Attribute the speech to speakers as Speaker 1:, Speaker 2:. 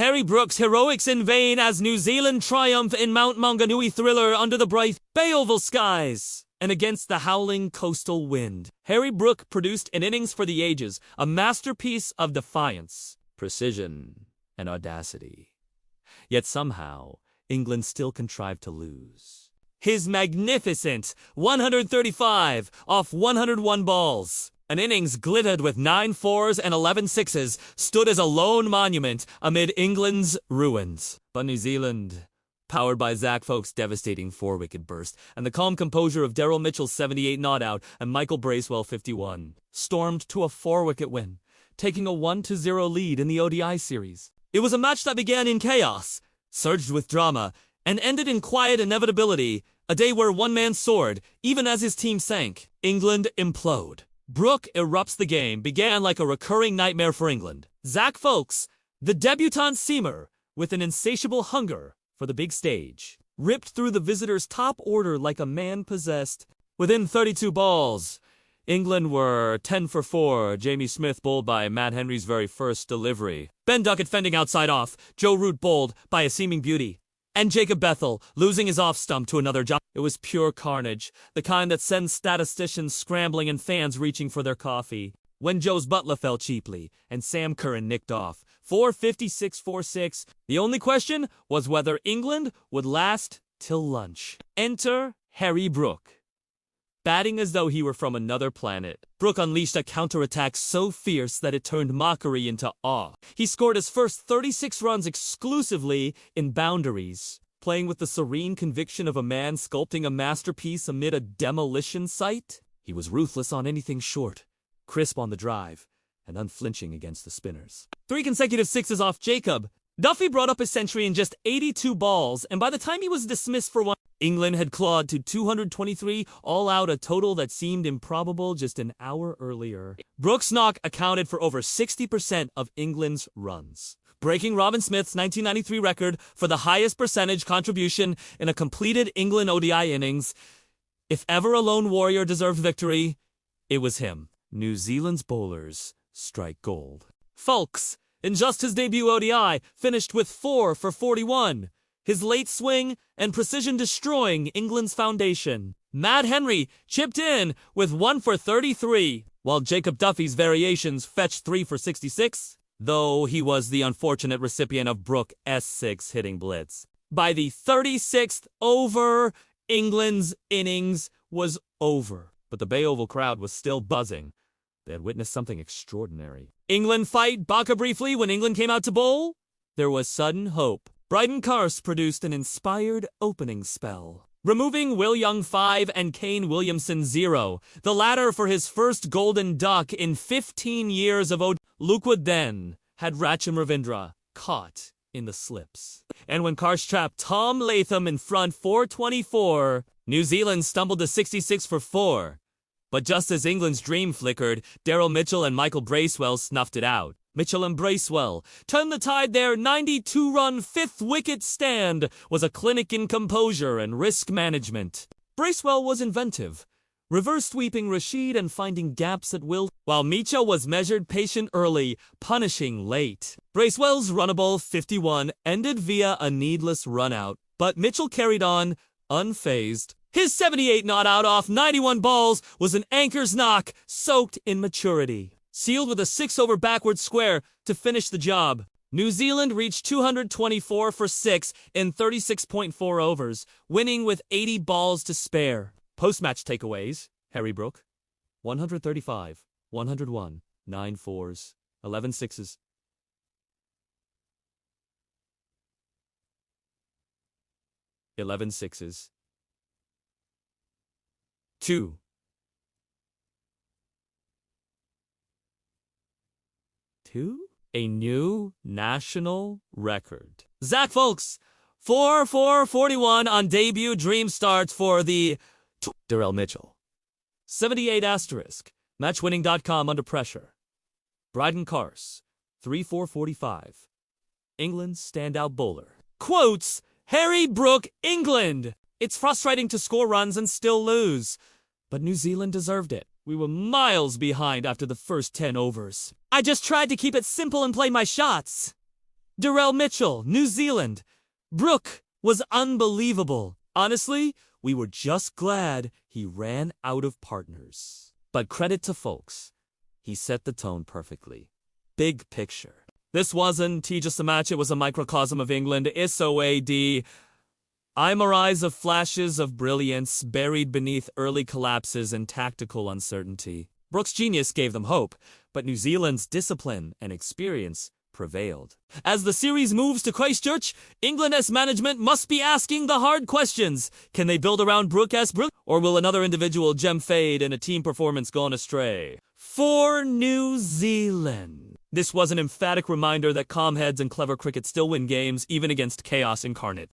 Speaker 1: Harry Brook's heroics in vain as New Zealand triumph in Mount Maunganui thriller under the bright Bay Oval skies and against the howling coastal wind. Harry Brook produced an innings for the ages, a masterpiece of defiance, precision, and audacity. Yet somehow, England still contrived to lose. His magnificent 135 off 101 balls, an innings glittered with 9 fours and 11 sixes, stood as a lone monument amid England's ruins. But New Zealand, powered by Zach Folk's devastating 4-wicket burst and the calm composure of Daryl Mitchell's 78 not-out and Michael Bracewell 51, stormed to a 4-wicket win, taking a 1-0 lead in the ODI series. It was a match that began in chaos, surged with drama, and ended in quiet inevitability, a day where one man soared, even as his team sank. England implode. Brook erupts. The game began like a recurring nightmare for England. Zach Folks, the debutant seamer, with an insatiable hunger for the big stage, ripped through the visitors' top order like a man possessed. Within 32 balls, England were 10 for 4. Jamie Smith bowled by Matt Henry's very first delivery. Ben Duckett fending outside off. Joe Root bowled by a seeming beauty. And Jacob Bethel losing his off-stump to another job. It was pure carnage, the kind that sends statisticians scrambling and fans reaching for their coffee. When Joe's Butler fell cheaply, and Sam Curran nicked off. 456-46. The only question was whether England would last till lunch. Enter Harry Brook, batting as though he were from another planet. Brook unleashed a counterattack so fierce that it turned mockery into awe. He scored his first 36 runs exclusively in boundaries, playing with the serene conviction of a man sculpting a masterpiece amid a demolition site. He was ruthless on anything short, crisp on the drive, and unflinching against the spinners. 3 consecutive sixes off Jacob. Duffy brought up his century in just 82 balls, and by the time he was dismissed for one, England had clawed to 223, all out, a total that seemed improbable just an hour earlier. Brook's knock accounted for over 60% of England's runs, breaking Robin Smith's 1993 record for the highest percentage contribution in a completed England ODI innings. If ever a lone warrior deserved victory, it was him. New Zealand's bowlers strike gold. Folks, in just his debut ODI, finished with 4 for 41. His late swing and precision destroying England's foundation. Matt Henry chipped in with 1 for 33, while Jacob Duffy's variations fetched 3 for 66, though he was the unfortunate recipient of Brook S6 hitting blitz. By the 36th over, England's innings was over, but the Bay Oval crowd was still buzzing. They had witnessed something extraordinary. England fight Baka briefly when England came out to bowl. There was sudden hope. Bryden Carse produced an inspired opening spell, removing Will Young 5 and Kane Williamson 0, the latter for his first golden duck in 15 years of Luke Wood then had Racham Ravindra caught in the slips. And when Carse trapped Tom Latham in front 424, New Zealand stumbled to 66 for 4. But just as England's dream flickered, Daryl Mitchell and Michael Bracewell snuffed it out. Mitchell and Bracewell turned the tide. Their 92-run 5th-wicket stand was a clinic in composure and risk management. Bracewell was inventive, reverse sweeping Rashid and finding gaps at will, while Mitchell was measured, patient early, punishing late. Bracewell's runnable 51 ended via a needless run-out, but Mitchell carried on, unfazed. His 78 not out off 91 balls was an anchor's knock, soaked in maturity, sealed with a 6-over backward square to finish the job. New Zealand reached 224 for 6 in 36.4 overs, winning with 80 balls to spare. Post-match takeaways: Harry Brook, 135, 101, 9 fours, 11 sixes. Eleven sixes. 2. A new national record. Zach Folks, 4 for 41 on debut. Dream starts for the Daryl Mitchell. 78 asterisk. Matchwinning.com under pressure. Bryden Carse, 3 for 45. England's standout bowler. Quotes, Harry Brook, England. It's frustrating to score runs and still lose, but New Zealand deserved it. We were miles behind after the first 10 overs. I just tried to keep it simple and play my shots. Darrell Mitchell, New Zealand. Brook was unbelievable. Honestly, we were just glad he ran out of partners. But credit to folks. He set the tone perfectly. Big picture. This wasn't just a match, it was a microcosm of England. SOAD. Imarise of flashes of brilliance buried beneath early collapses and tactical uncertainty. Brook's genius gave them hope, but New Zealand's discipline and experience prevailed. As the series moves to Christchurch, England's management must be asking the hard questions. Can they build around Brook, or will another individual gem fade and a team performance gone astray? For New Zealand, this was an emphatic reminder that calm heads and clever cricket still win games, even against chaos incarnate.